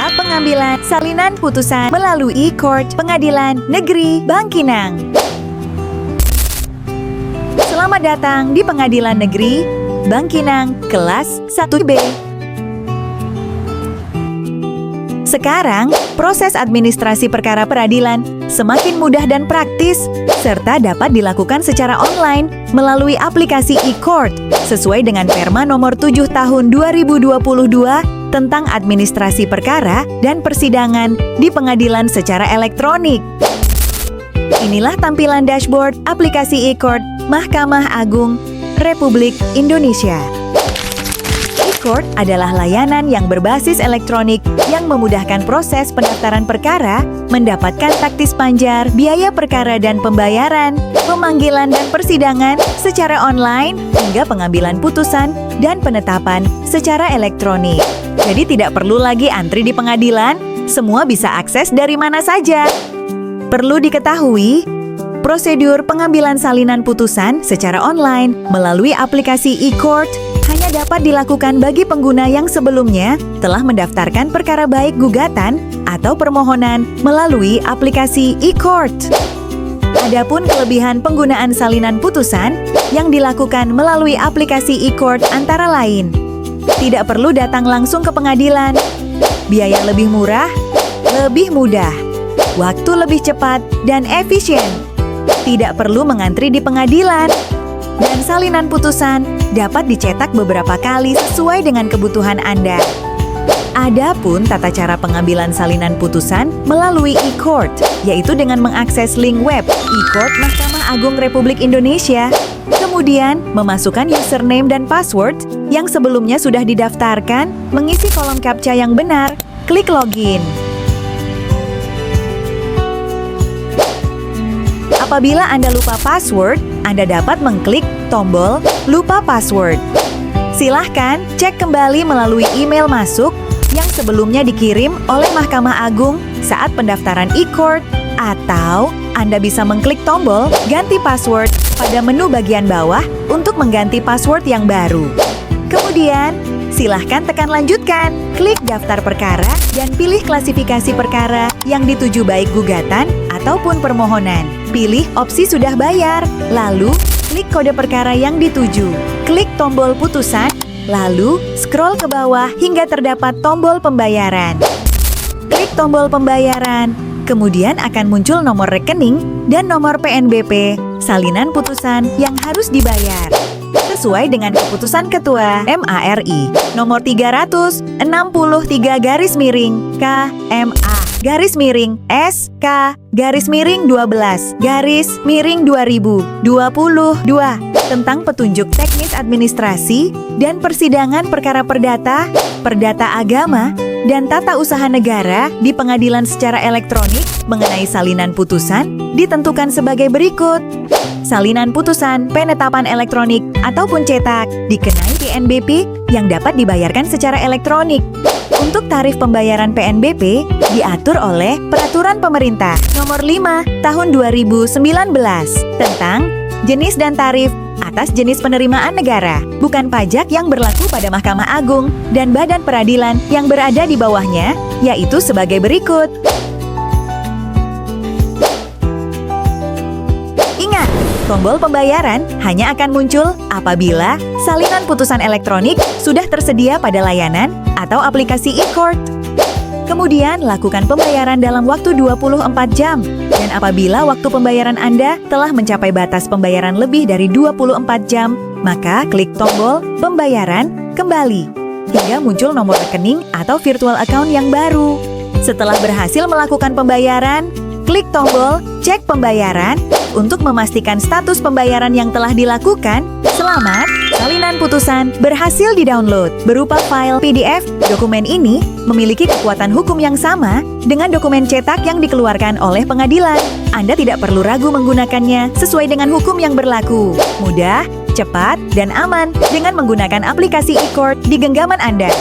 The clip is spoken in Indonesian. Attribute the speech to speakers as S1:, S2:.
S1: Cara pengambilan salinan putusan melalui e-court Pengadilan Negeri Bangkinang. Selamat datang di Pengadilan Negeri Bangkinang kelas 1B. Sekarang, proses administrasi perkara peradilan semakin mudah dan praktis, serta dapat dilakukan secara online melalui aplikasi e-court sesuai dengan Perma nomor 7 tahun 2022 tentang administrasi perkara dan persidangan di pengadilan secara elektronik. Inilah tampilan dashboard aplikasi e-court Mahkamah Agung Republik Indonesia. E-court adalah layanan yang berbasis elektronik yang memudahkan proses pendaftaran perkara, mendapatkan taktis panjar, biaya perkara dan pembayaran, pemanggilan dan persidangan secara online, hingga pengambilan putusan dan penetapan secara elektronik. Jadi tidak perlu lagi antri di pengadilan, semua bisa akses dari mana saja. Perlu diketahui, prosedur pengambilan salinan putusan secara online melalui aplikasi e-court hanya dapat dilakukan bagi pengguna yang sebelumnya telah mendaftarkan perkara baik gugatan atau permohonan melalui aplikasi e-court. Adapun kelebihan penggunaan salinan putusan yang dilakukan melalui aplikasi e-court antara lain: tidak perlu datang langsung ke pengadilan, biaya lebih murah, lebih mudah, waktu lebih cepat dan efisien, tidak perlu mengantri di pengadilan, dan salinan putusan dapat dicetak beberapa kali sesuai dengan kebutuhan Anda. Adapun tata cara pengambilan salinan putusan melalui e-court, yaitu dengan mengakses link web e-court Mahkamah Agung Republik Indonesia, kemudian memasukkan username dan password yang sebelumnya sudah didaftarkan, mengisi kolom captcha yang benar, klik login. Apabila Anda lupa password, Anda dapat mengklik tombol "Lupa Password". Silahkan cek kembali melalui email masuk yang sebelumnya dikirim oleh Mahkamah Agung saat pendaftaran e-court, atau Anda bisa mengklik tombol "Ganti Password" pada menu bagian bawah untuk mengganti password yang baru. Kemudian, silahkan tekan "Lanjutkan", klik "Daftar Perkara" dan pilih klasifikasi perkara yang dituju baik gugatan ataupun permohonan. Pilih opsi "Sudah bayar", lalu klik kode perkara yang dituju. Klik tombol putusan, lalu scroll ke bawah hingga terdapat tombol pembayaran. Klik tombol pembayaran, kemudian akan muncul nomor rekening dan nomor PNBP salinan putusan yang harus dibayar sesuai dengan keputusan Ketua MARI nomor 336-KMA/SK/12/2022 tentang petunjuk teknis administrasi dan persidangan perkara perdata, perdata agama, dan tata usaha negara di pengadilan secara elektronik mengenai salinan putusan ditentukan sebagai berikut. Salinan putusan penetapan elektronik ataupun cetak dikenai PNBP yang dapat dibayarkan secara elektronik. Untuk tarif pembayaran PNBP diatur oleh Peraturan Pemerintah Nomor 5 Tahun 2019 tentang jenis dan tarif atas jenis penerimaan negara, bukan pajak yang berlaku pada Mahkamah Agung dan badan peradilan yang berada di bawahnya, yaitu sebagai berikut. Ingat, tombol pembayaran hanya akan muncul apabila salinan putusan elektronik sudah tersedia pada layanan atau aplikasi e-court. Kemudian, lakukan pembayaran dalam waktu 24 jam. Dan apabila waktu pembayaran Anda telah mencapai batas pembayaran lebih dari 24 jam, maka klik tombol "Pembayaran Kembali" hingga muncul nomor rekening atau virtual account yang baru. Setelah berhasil melakukan pembayaran, klik tombol "Cek Pembayaran" untuk memastikan status pembayaran yang telah dilakukan. Selamat, salinan putusan berhasil di-download berupa file PDF. Dokumen ini memiliki kekuatan hukum yang sama dengan dokumen cetak yang dikeluarkan oleh pengadilan. Anda tidak perlu ragu menggunakannya sesuai dengan hukum yang berlaku. Mudah, cepat, dan aman dengan menggunakan aplikasi e-court di genggaman Anda.